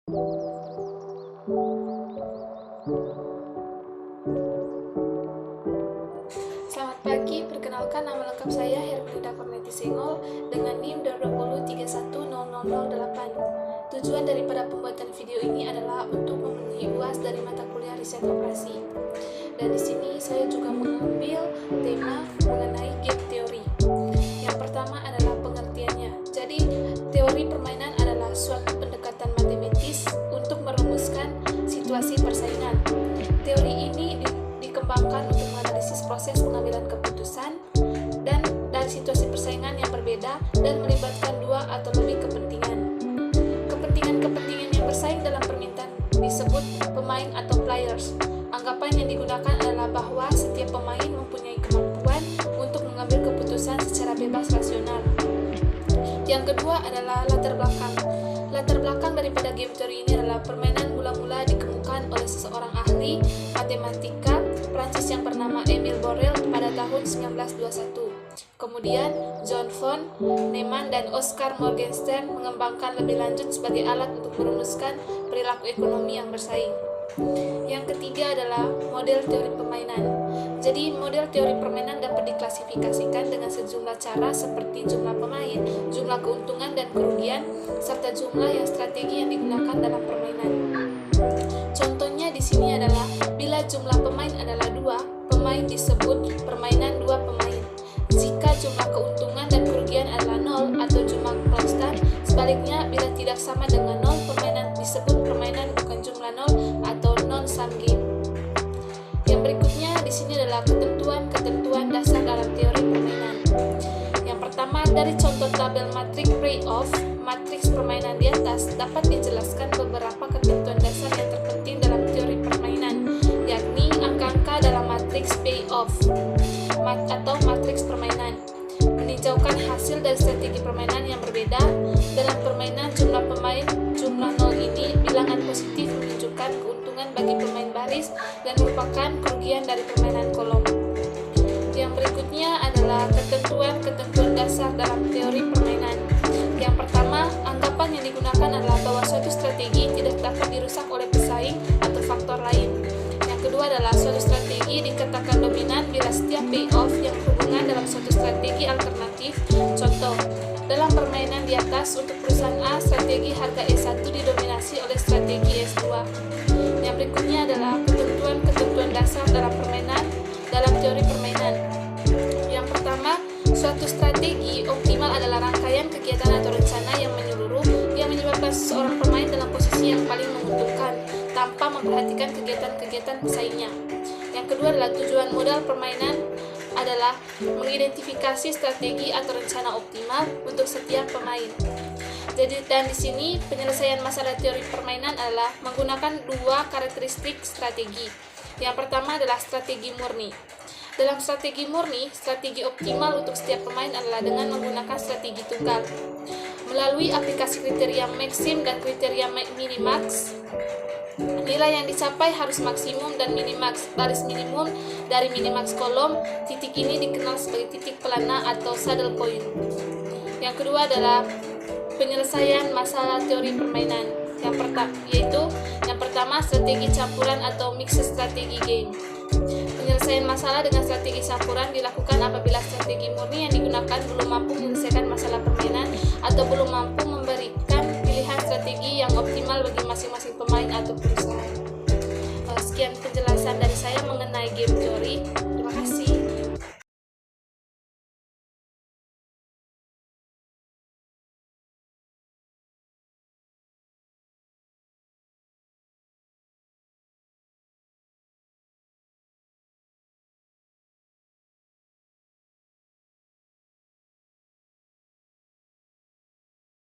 Selamat pagi, perkenalkan nama lengkap saya Hermelinda Korneti Sengol dengan NIM 203100008. Tujuan daripada pembuatan video ini adalah untuk memenuhi UAS dari mata kuliah riset operasi. Dan di sini saya juga mengambil tema mengenai game teori. Yang pertama adalah pengertiannya. Jadi, teori permainan adalah suatu pendekatan matematis untuk merumuskan situasi persaingan. Teori ini dikembangkan untuk menganalisis proses pengambilan keputusan dan dari situasi persaingan yang berbeda dan melibatkan dua atau lebih kepentingan. Kepentingan yang bersaing dalam permintaan disebut pemain atau players. Anggapan yang digunakan adalah bahwa setiap pemain mempunyai kemampuan untuk mengambil keputusan secara bebas rasional. Yang kedua adalah latar belakang. Latar belakang daripada game teori ini adalah permainan mula-mula dikemukakan oleh seseorang ahli matematika Prancis yang bernama Emile Borel pada tahun 1921. Kemudian, John von Neumann dan Oskar Morgenstern mengembangkan lebih lanjut sebagai alat untuk merumuskan perilaku ekonomi yang bersaing. Yang ketiga adalah model teori permainan. Jadi, model teori permainan dapat diklasifikasikan dengan sejumlah cara seperti jumlah pemain, jumlah keuntungan dan kerugian, serta jumlah strategi yang digunakan dalam permainan. Contohnya di sini adalah bila jumlah pemain adalah 2, pemain disebut permainan 2 pemain. Jika jumlah keuntungan dan kerugian adalah 0 atau jumlah konstan, sebaliknya bila tidak sama dengan 0, permainan disebut permainan bukan jumlah 0 atau non-sum game. Yang berikutnya di sini adalah ketentuan dasar dalam teori permainan. Yang pertama, dari contoh tabel matriks payoff, matriks permainan di atas dapat dijelaskan beberapa ketentuan dasar yang terpenting dalam teori permainan, yakni angka-angka dalam matriks payoff atau matriks permainan, meninjaukan hasil dari strategi permainan yang berbeda. Dalam permainan jumlah pemain, jumlah 0 ini bilangan positif menunjukkan keuntungan bagi pemain baris dan merupakan kerugian dari permainan kolom. Yang berikutnya adalah ketentuan dasar dalam teori permainan. Yang pertama, anggapan yang digunakan adalah bahwa suatu strategi tidak dapat dirusak oleh pesaing atau faktor lain. Yang kedua adalah suatu strategi dikatakan dominan bila setiap payoff yang berhubungan dalam suatu strategi alternatif. Contoh, dalam permainan di atas untuk perusahaan A, strategi harga S1 didominasi oleh strategi S2. Yang berikutnya adalah ketentuan dasar dalam teori permainan. Yang pertama, suatu strategi optimal adalah rangkaian kegiatan atau rencana yang menyeluruh yang menyebabkan seseorang pemain dalam posisi yang paling menguntungkan tanpa memperhatikan kegiatan-kegiatan pesaingnya. Yang kedua adalah tujuan modal permainan adalah mengidentifikasi strategi atau rencana optimal untuk setiap pemain. Jadi, dan di sini penyelesaian masalah teori permainan adalah menggunakan 2 karakteristik strategi. Yang pertama adalah strategi murni. Dalam strategi murni, strategi optimal untuk setiap pemain adalah dengan menggunakan strategi tunggal. Melalui aplikasi kriteria maksim dan kriteria minimax, nilai yang dicapai harus maksimum dan minimax. Baris minimum dari minimax kolom, titik ini dikenal sebagai titik pelana atau saddle point. Yang kedua adalah penyelesaian masalah teori permainan. Yang pertama strategi campuran atau mixed strategy game. Penyelesaian masalah dengan strategi campuran dilakukan apabila strategi murni yang digunakan belum mampu menyelesaikan masalah permainan atau belum mampu memberikan pilihan strategi yang optimal bagi masing-masing pemain atau perusahaan. Sekian penjelasan